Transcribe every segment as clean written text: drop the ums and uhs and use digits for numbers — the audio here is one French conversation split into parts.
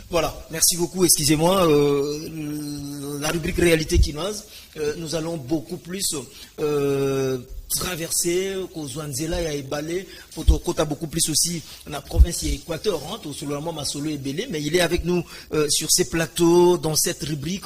Voilà, merci beaucoup, excusez-moi. La rubrique réalité quinoise, nous allons beaucoup plus traverser Kozwanzela et Ebale, Fotokota beaucoup plus aussi la province Équateur, sur le moment Masolo et Belé, mais il est avec nous sur ces plateaux, dans cette rubrique,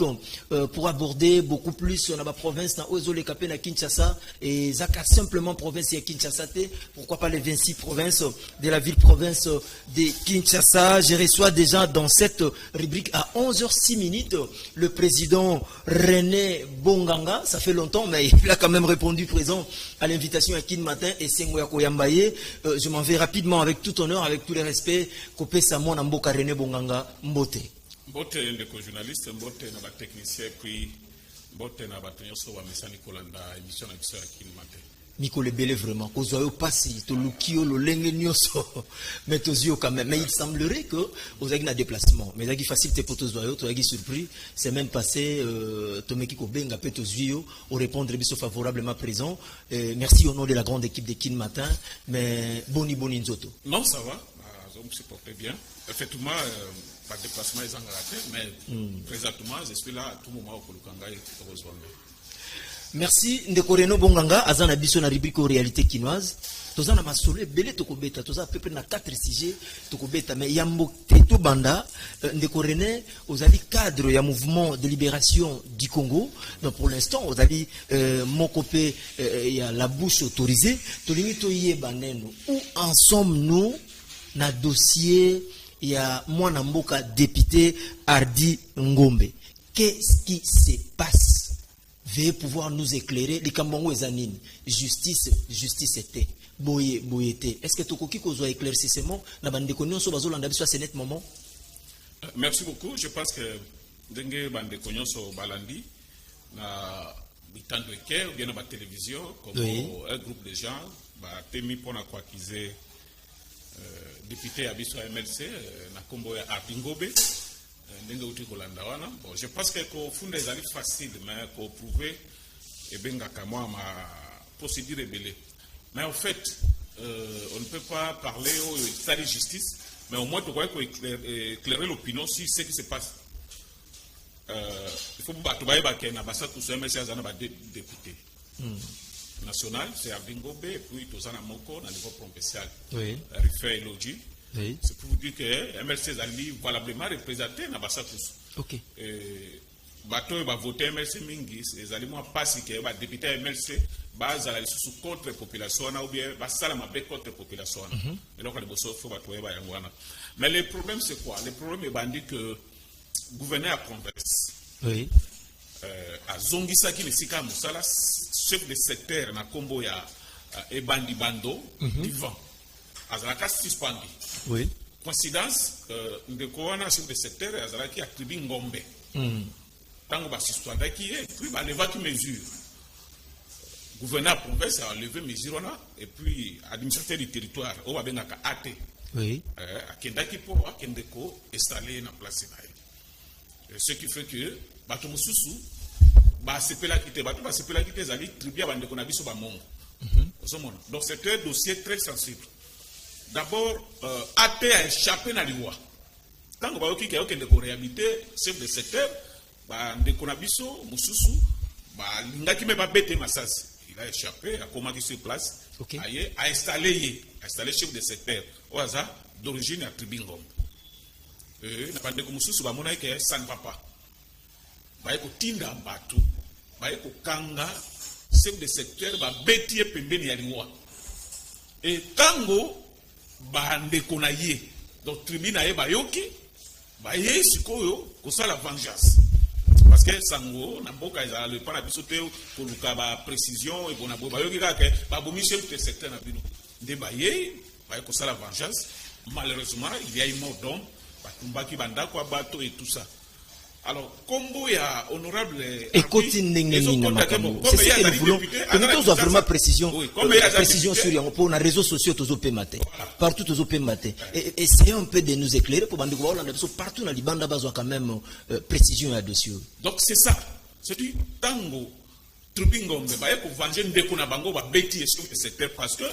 pour aborder beaucoup plus sur la province, na Ozole Kapé na Kinshasa, et Zaka simplement province et Kinshasa, pourquoi pas les 26 provinces de la ville-province de Kinshasa. Je reçois déjà dans cette rubrique à 11h06 le président René Bonganga, ça fait longtemps, mais il a quand même répondu présent à l'invitation à Kin Matin et Sengoya Koyambaye. Je m'en vais rapidement avec tout honneur, avec tous les respects. Kopé Samon Namboka René Bonganga Mbote. Mbote le journaliste, Mbote na technicien, puis Mbote na batenyoso wa Messani Kolanda émission à Kin Matin. Mikole Belé vraiment, Kozoyo Passi, Tolukio, Lolenge Nyoso, mais Tozio quand même. Mais il semblerait que vous avez un déplacement. Mais il facilité pour Tozoyo, tu as surpris, c'est même passé, Tomeki Kobenga, Petozio, au répondre favorablement présent. Merci au nom de la grande équipe de Kin Matin, mais Boni Nzoto. Non, ça va, je me supporte bien. Effectivement, pas de déplacement est raté, mais présentement, je suis là à tout moment au Kolukanga et au Roswanda. Merci Ndeko Reno Bonganga azana biso na rubrique réalité quinoise tozana masolo belé tokobeta toza à peu près na 4 sujets tokobeta mais yambo teto banda Ndeko René ozali cadre ya mouvement de libération du Congo. Donc pour l'instant ozali mokopé ya la bouche autorisée tolingi toyeba neno où en sommes-nous na dossier ya mwana mboka député Hardy Ngombe. Qu'est-ce qui se passe? Veuillez pouvoir nous éclairer. Les Kambongo et Zanine. Justice était. Boyete. Est-ce que Tokoki Kozo a éclaircissement? N'a pas de connexion sur Bazol en soit net moment. Merci beaucoup. Je pense que Dengue Bande Cognon sur Balandi, na Bitan de Ker, ou bien la télévision, comme un groupe de gens, Temi pour quoi qu'ils député Abisso MLC, na Kombo Hardy Ngombe. Bon, je pense que au fond des alliés faciles, mais pour prouver et bien ma procédure est belée. Mais en fait, on ne peut pas parler au état de justice, mais au moins tu vois éclairer l'opinion sur ce qui se passe. Il faut que tu ambassade pour ce MSC à député national, c'est Hardy Ngombe, et puis tu as un moko à niveau provincial. Oui. Refait Elogi. Oui. C'est pour vous dire que MLC Zali valablement représenté dans Bassatus. Ok. Bateau va voter MLC Mingi, les aliments passent que va député MLC, base à la sous contre population ou bien va salama contre population. Et donc les bossos faut battre va yangwana. Mais le problème c'est quoi? Le problème est bandit que gouverneur à province. Oui. À Zongisa qui le sika musala chef de secteur na Kombo ya et bandi bando divan. Azalaka suspendu. Oui. Coïncidence, Ndeko wana chef de secteur, Azalaki attribué Ngombe. Tant que suspendu qui est, puis il leva qui mesure. Gouverneur province a levé mesure et puis administrateur du territoire, au Wabenaka AT. Oui. À Kendaki pour Kendeko installé dans place. Ce qui fait que Bato Moussousou, c'est pas là qui était Zali tribia Bandeko Nabiso Bamongo. Donc c'est un dossier très sensible. D'abord, AT a échappé dans les lois. Tant que vous avez une réhabilité, chef de secteur, Ndekonabiso, Moussousou, il a échappé, a commandé sur place, a installé chef de secteur, au hasard, d'origine à Tribingom. Ndeko Moussousou, il a sans papa. Il a tinda Batou, il a kanga, chef de secteur, il a bétié pembeni à loi. Et Tango, bande konaye donc tribunal e bayoki baye sikoyo kosala vengeance parce que sango na mboka ezala le pana biso te koluka ba précision et bona bayoki kaka ba bomi chef de secteur na bino nde baye kosala vengeance. Malheureusement il y a eu mort d'homme batumbaki bandako bato et tout ça. Alors, Kombo ya honorable. Écoutez, c'est ce que nous voulons. Nous avons vraiment précision. Précision sur pour les réseaux sociaux, tous au matin. Partout, tous au matin. Essayez un peu de nous éclairer pour que partout dans les bandes, il y a quand même précision là-dessus. Donc, c'est ça. C'est du tango. Trubingombe, il faut venger Ndeko na bango, va bêtir sur le secteur parce que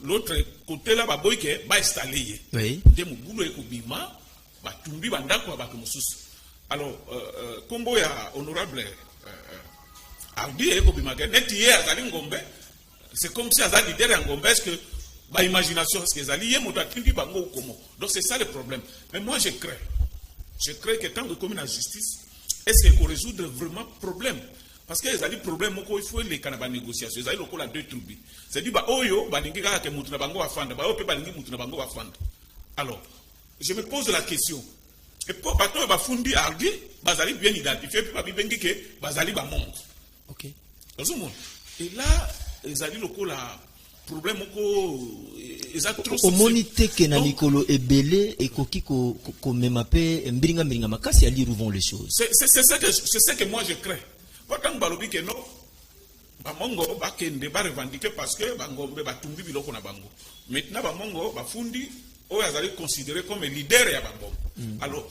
l'autre côté là, il va installer. Oui. Des mouboulo et koubima. batumbi bandako bato mosusu. Alors kombo ya honorable Ardi eko bimake neti ye azali ngombe, c'est comme si azali leader ya ngombe, est-ce que ba imagination est-ce que azali ye moto atindi bango ou comment. Donc c'est ça le problème. Mais moi je crains que tant que comme la justice, est-ce qu'il faut résoudre vraiment problème? Parce que les problèmes, il faut les canaux négociations. Ils ont la deux tribus. C'est-à-dire, oyo, balingi que mutuna bango afanda, oyo balingi mutuna bango afanda. Alors, je me pose la question. Et pour bateau bafundi ardi, bazali bien identifié, puis babibengi que bazali ba monde. Ok. Et là, ils ont la problème au monité que na Nicolo ebele et koki ko memape mbringa makasi ali rouvont les choses. C'est ça que moi je crains. Pourtant balobi que non bamongo bakende ba revendiquer parce que bangombe batumbi biloko na bango. Maintenant bamongo bafundi o azali considéré comme leader ya bangombe. Alors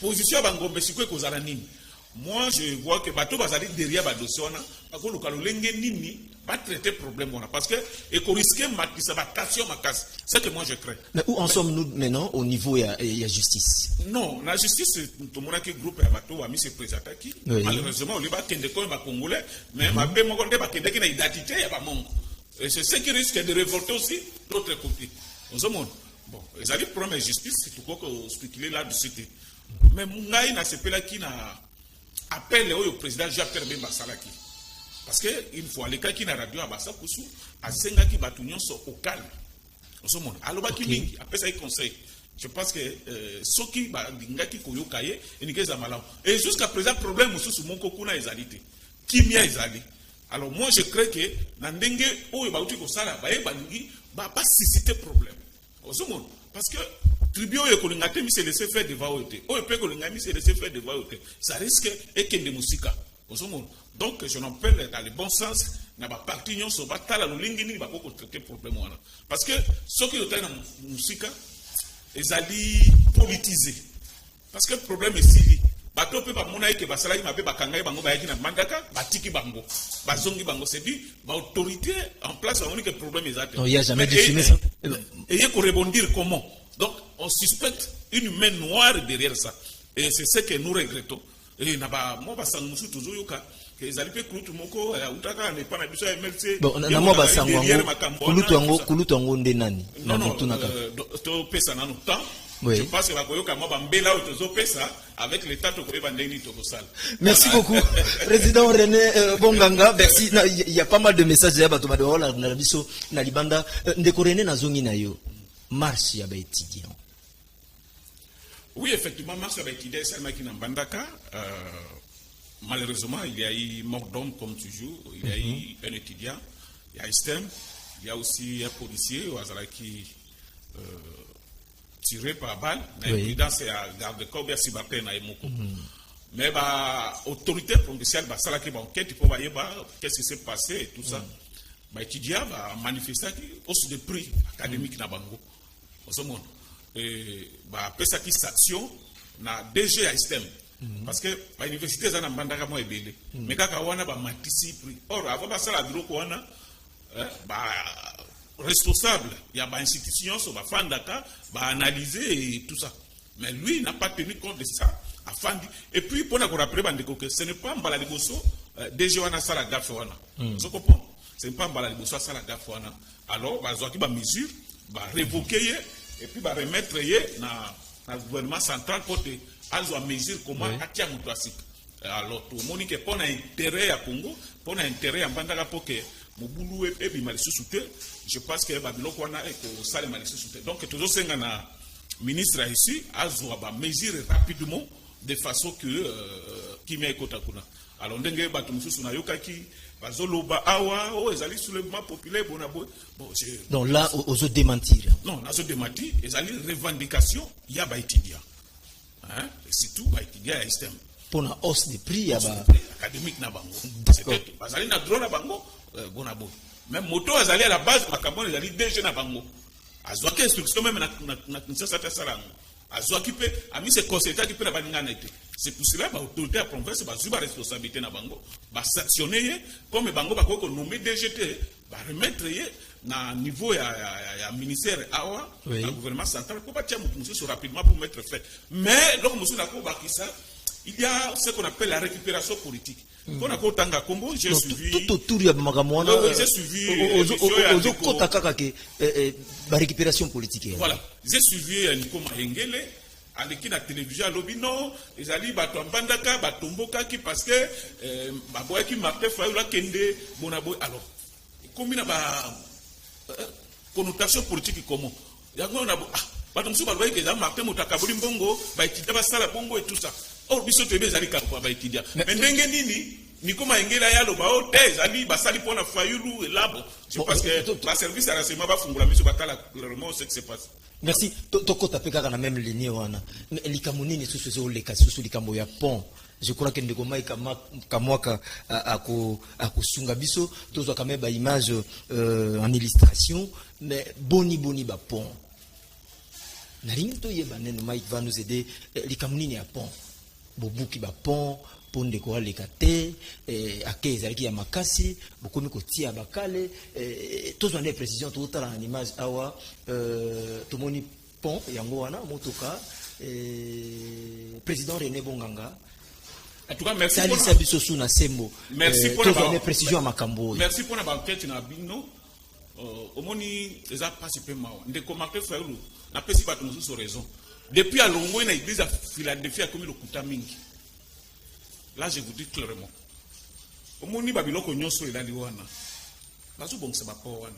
position bangombe sikwe kozala nini? Moi je vois que bato bazali derrière ba dossier wana bakoluka lolenge nini pas traiter problème parce que et qu'on risque matisa batation makas. C'est que moi je crains. Mais où en sommes-nous maintenant au niveau ya justice? Non, la justice tout monde qui groupe ya bato a mis ce président qui malheureusement on va kende ko ba congolais mais ma be mo konde ba kende ki na identité ya ba mongo. Et c'est ce qui risque de révolter aussi l'autre côté. On se montre. Bon, les alliés problème justice c'est tout quoi que spéculer là dessus. Mais mungai na sepela qui na appelle au président Jacques Bemba Salaki. Parce que une fois les cas qui na radio à Bassa Koussou a senga qui batunion so au calme. On se montre. Alors baki mingi après ça il conseille. Je pense que soki ba ngaki koyo kaye enikeza malamu. Et jusqu'à présent problème mususu monko kuna ezalité. Kimia ezali. Alors moi je crois que na ndenge oyo ba uti ko sala ba ebangi ba pas susciter problème. On se montre. Parce que tribu oyo kolingate mi se laisser faire devant oyote. Oyo pe kolingate mi se laisser faire devant oyote. Ça risque ekende musika. On se montre. Donc je n'appelle dans le bon sens na ba parti nyon so ba tala lolingi ni ba ko traiter problème wana. Parce que ce qui est dans musika ezali politisé. Parce que le problème est si bato pe ba mona ke ba sala mabe ba kanga bango ba yaki na mandaka batiki bango. Ba zongi bango c'est dit ba autorité en place on dit que le problème est atteint. Non, il y a jamais défini ça. Et il faut rebondir comment? Donc on suspecte une main noire derrière ça. Et c'est ce que nous regrettons. Et na ba mo ba sangusu toujours yoka que les alliés kulutu moko utaka ne pas na biso MLC. Bon na mo ba sangu kulutu ngo nde nani na mutunaka to pesa na temps. Oui. Je pense que la koyoka mo ba mbela otozo pesa avec l'état to koyeba ndeni to kosala. Merci beaucoup président René Bonganga. Merci. Il y a pas mal de messages ya bato ba de na biso na libanda ndeko René na zongi na yo marche ya ba étudiant. Oui, effectivement, marche avec l'idée, c'est qui n'a bandaka. Malheureusement, il y a eu mort d'homme comme toujours. Il y a eu un étudiant, il y a STEM, il y a aussi un policier qui tiré par balle. L'évidence c'est à garde-corps, bien si bappé na emoko. Mais l'autorité provinciale, ça qui va enquête, il faut voir qu'est-ce qui s'est passé et tout ça. L'étudiant va manifester aussi de prix académique na bango. Au ce monde. Et ça qui sanction na DG à STEM parce que l'université za na mbandaka mo ebele mais kaka wana ba matisi prix or avant ça la bureau wana responsable il y a ba institution so ba fandaka ba analyser et tout ça mais lui n'a pas tenu compte de ça afandi et puis pour na ko rappeler bandeko que ce n'est pas mbala liboso DG wana sala gafe wana so comprend c'est pas mbala liboso sala gafe wana alors ba zoaki ba mesure ba révoquer et puis remettre dans le gouvernement central pour avoir mesure comment atia mutuasik. Alors tout le monde qui pour intérêt à Congo, pour intérêt à Bandaka pour que Mobulu et Bimalisu soute, je pense que Babiloko wana et que Salé Malisu soute. Donc toujours c'est un ministre ici avoir mesure rapidement de façon que qui met kotakuna. Alors ndenge batumusu na yokaki bazoloba awa o ezali soulèvement populaire bonabo bon donc là aux autres démentir non na zo démentir ezali revendication ya ba étudiant hein c'est tout ba étudiant à STEM pour la hausse des prix ya ba académique na bango c'était bazali na drone na bango bonabo même moto azali à la base makambo ezali DG na bango azwaka instruction même na Kinshasa ta salango azwaki pe ami se consultant qui peut na baningana été. C'est pour cela que l'autorité à la province va avoir la responsabilité na bango, va sanctionner comme bango va nommer DGT, va remettre na niveau ya ministère awa Oui. na gouvernement central pour bâtir monsieur rapidement pour mettre fait. Mais donc monsieur Nako Bakissa, il y a ce qu'on appelle la récupération politique. Quand on a Tanga Combo, j'ai suivi. Tout autour il y a Magamouana. Oui, j'ai suivi. La récupération politique. Voilà, j'ai suivi Nico Mahengele. Aleki na télévision lobino ezali bato ambandaka batomboka ki parce que baboya ki Martin Fayulu kende bonaboy alors combien ba connotation politique comment yango na bato mso baboya ke za Martin Mutakabuli mbongo ba étudiant ba sala bongo et tout ça or biso tebe ezali ka ba étudiant mais ndenge nini Nico Mahengela ya loba o thèse ali basali pona Fayulu et là je pense que la service à renseignement ba fungula biso batala clairement ce qui se passe. Merci. Toko tapeka na même ligne wana. Likamunini susu ole kasusu likambo ya pont. Je crois que ndeko mai kamwaka akusunga biso tozo kameba image en illustration mais boni ba pont. Na rinto yeba neno Mike va nous aider likamunini ya pont. Bobuki ba pont ponde ko alekate akeza ki ya makasi bokomi ko tia bakale tozo na précision to tala en image awa tomoni pont yango wana motoka président René Bonganga en tout cas merci pour la biso suna sembo merci pour la précision makambo merci pour la banquette na bino omoni eza participer mawa ndeko Martin Fayulu na pesi bato mususu raison depuis à Longo na église à Philadelphie a commis le kuta mingi. Là, je vous dis clairement. Au moni babiloko nyonso elali wana. Bazo bongisa bapo wana.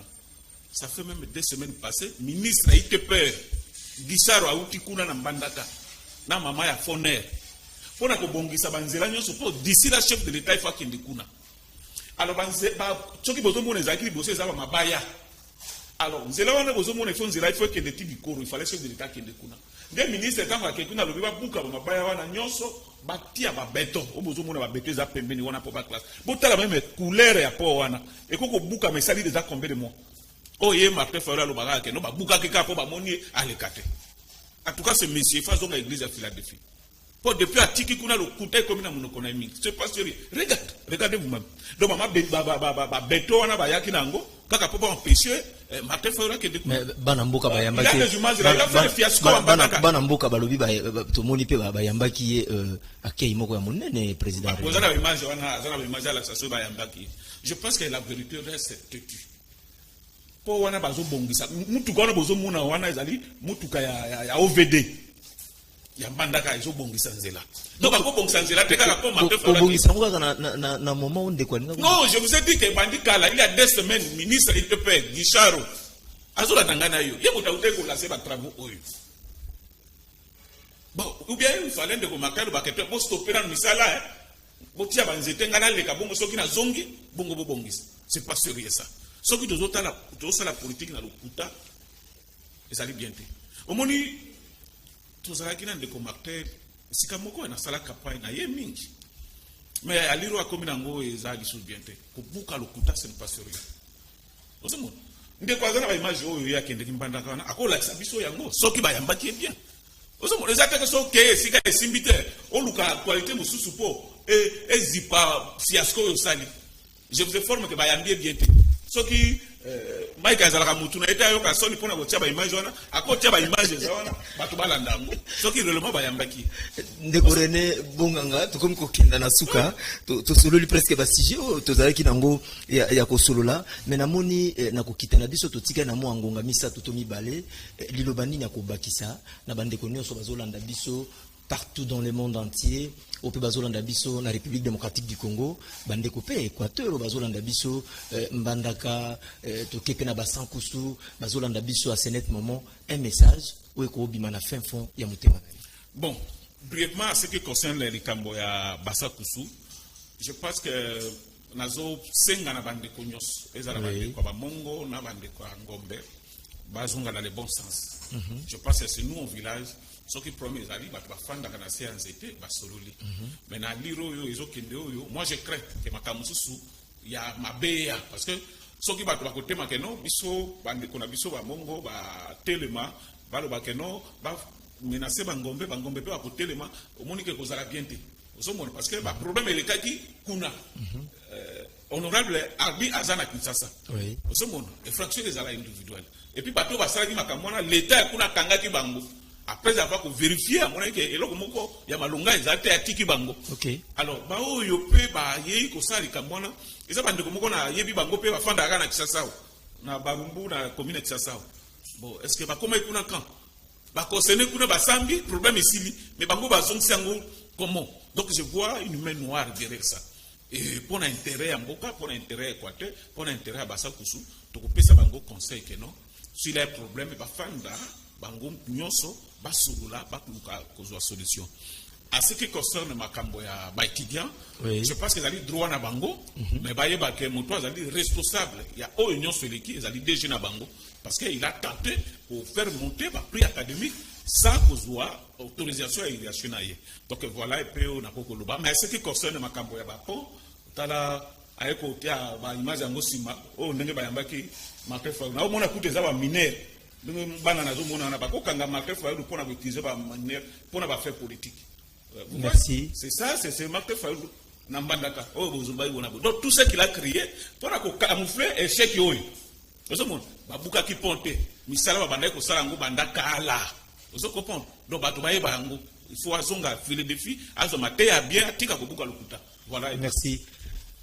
Ça fait même 2 semaines passées, ministre ITP Gisaro auti kuna na mbandaka. Na mama ya Foner. Pona ko bongisa banzela nyonso po d'ici la chef de l'état il faut qu'il kuna. Alors banze ba choki bozo mona ezaki bozo ezaba mabaya. Alors nzela wana bozo mona il faut que de tibikoro, il fallait chef de l'état qui kuna. Des ministres quand va quelqu'un lobi ba buka ba mabaya wana nyonso batia ba beton obozo mona ba beton za pembeni wana po ba classe botala même couleur ya po wana ekoko buka mesali déjà combien de mois oye Martin Fayulu lo baga ke no ba buka ke ka po ba moni alekate en tout cas ce monsieur fa zonga église à Philadelphie pour depuis atiki kuna lo kutai comme na monoko na mingi c'est pas sérieux regardez vous-même donc mama ba beton wana ba yaki nango kaka po ba empêcher Martin Fayulu ke mais bana mboka bayambaki bana mboka balobi ba tomoni pe bayambaki akei moko ya monene président ozana image wana azana image ala saso bayambaki je pense que la vérité reste têtue po wana bazo bongisa mutuka wana bozo mona wana ezali mutuka ya OVD ya mbandaka ezo bongisa nzela donc ako bongisa nzela te kala po Martin Fayulu bongisa moko na moment onde kwa ninga non je vous ai dit que bandikala il y a 2 semaines ministre ITP Guicharo azola tangana yo yebo taute ko lancer ba travaux oyo bon ou bien il fallait de ko makalo ba keto bo stopper na misala bo tia banzete ngana leka bongo soki na zongi bongo bo bongisa c'est pas sérieux ça soki tozota la politique na lokuta ezali bien te omoni tozalaki na ndeko Martin sika moko na sala campagne na ye mingi mais aliro akomi nango ezali sous bien te ko buka lokuta c'est pas sérieux ozomo ndeko azana ba image oyo ya kende kimbandaka wana akola biso yango soki bayambaki bien ozomo ezataka soki sika esimbite oluka qualité mususu po ezipa fiasco yo sali je vous informe que bayambie bien te soki Mike azalaka mutu na eta yo ka soni pona kotia ba image wana akotia ba image za wana batu balanda ngo soki relemo bayambaki ndeko René Bonganga tokomi kokenda na suka to sololi presque ba sujet to zalaki nango ya ko solola mais namoni na kokita na biso to tika na mo ngonga misa to mibale lilobani na ko bakisa na bandeko nyonso bazolanda biso partout dans le monde entier au pays bazolanda biso na République démocratique du Congo bande kopé Équateur bazolanda biso mbandaka to kepena basankusu bazolanda biso à ce net moment un message ou ko bima na fin fond ya mutema. Bon, brièvement ce qui concerne les likambo ya basankusu je pense que nazo senga na bande konyos ezala bande ko ba mongo na bande ko ngombe bazonga dans le bon sens. Je pense que c'est nous au village ce qui promet les alliés, bafanda kana séance été basololi. Mais na liro yo ezokende yo, moi je crains que makamususu ya mabeya parce que ce qui va côté makeno biso bande kona biso ba mongo ba telema balo bakeno ba menacer bangombe pe ba kotelema omoni ke kozala bien te. Osomoni parce que ba problème elekaki kuna honorable Arbi Azana Kinshasa. Oui. Ce monde, infraction des ala individuelles. Et puis, bateau va s'arrêter makamona, l'État est kuna kangaki bango. Après avoir vérifié, à mon avis, et là, il y a malonga, ils ont été à Tiki Bango. Ok. Alors, bah, oh, yo pe, bah, yé, kosa, li kamona, et ça, bande, comme on a, yé, bango, pe, va fanda, na Kinshasa, na Barumbu, na commune Kinshasa. Bon, est-ce que, bah, comment il y a quand? Bah, concerné, kuna, bah, sambi, problème ici, mais bango, bah, zong, siango, comment? Donc, je vois une main noire derrière ça. Et pour l'intérêt à Mboka, pour l'intérêt à Équateur, pour l'intérêt à Bassa Koussou, tu peux ça bango conseil que non. S'il y a un problème, bah fanda, bango nyonso, bah souroula, bah kozwa solution. À ce qui concerne ma camboya, bah étudiant, je pense qu'ils allaient droit na bango, mais bah yéba que mon toit allaient responsable. Il y a au union sur l'équipe, ils allaient déjà na bango, parce qu'il a tenté pour faire monter bah prix académique sans kozwa autorisation à irrigation. Donc voilà, et puis on a beaucoup de bas. Mais ce qui concerne ma camboya, bah pour tala avec côté bah image en Sima, oh n'est pas yambaki marqué fort. Na au monde a coûté ça va miner. Donc banana zo monde na pas ko kanga marqué fort pour na utiliser ba manière pour na ba faire politique. Merci. C'est ça, c'est marqué fort. Nambandaka. Oh bozumba ibona. Donc tout ce qu'il a créé pour na ko camoufler échec yoy. Vous monde ba buka ki ponte. Misala ba bandai ko sala ngo bandaka ala. Vous comprenez? Donc ba to ba yeba ngo. Il faut azonga filer défi, azomaté à bien tika ko buka lokuta. Voilà. Merci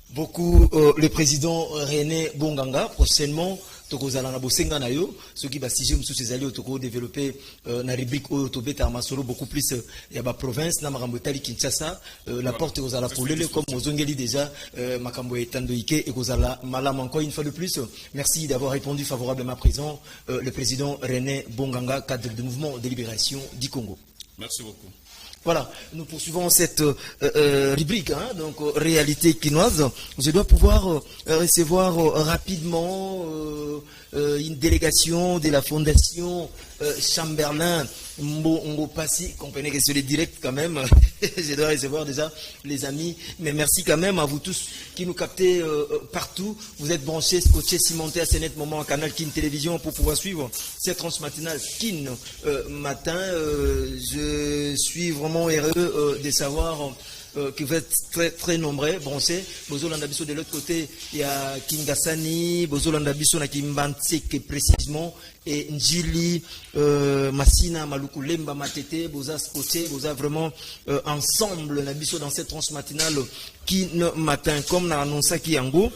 beaucoup, le président René Bonganga. Prochainement, tokozala na bosenga na yo, ce qui va siger monsieur Césali toko développer na rubrique Otobeta Masolo beaucoup plus ya ba province na makambo etali Kinshasa, la porte kozala polele comme ozongeli déjà makambo etandoike et kozala malam encore une fois de plus. Merci d'avoir répondu favorablement à présent le président René Bonganga, cadre du mouvement de libération du Congo. Merci beaucoup. Voilà, nous poursuivons cette rubrique, hein, donc réalité quinoise. Je dois pouvoir recevoir rapidement une délégation de la fondation Chamberlain Mbopassi. Comprenez que c'est le direct quand même. Je dois recevoir déjà les amis. Mais merci quand même à vous tous qui nous captez partout. Vous êtes branchés, scotchés, cimentés à ce net moment à Canal Kin Télévision pour pouvoir suivre cette transmatinale Kin matin. Je suis vraiment heureux de savoir que vous êtes très très nombreux, branchés. Bozolandabiso de l'autre côté, il y a Kingasani, Bozolandabiso na Kimbantseke précisément, et Njili, Massina, Maluku, Lemba, Matete, Boza Scotché, Boza vraiment ensemble, Nabiso dans cette transmatinale qui matin, comme n'a annoncé Kiango.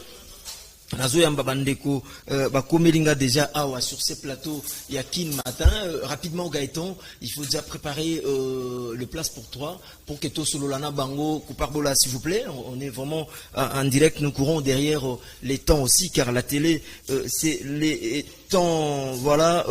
Nazoyamba bandeko bakomelinga déjà awa sur ces plateaux il y a Kin matin rapidement Gaëtan, il faut déjà préparer le place pour toi pour que to sololana bango Couparbola s'il vous plaît, on est vraiment en direct, nous courons derrière les temps aussi car la télé c'est les temps voilà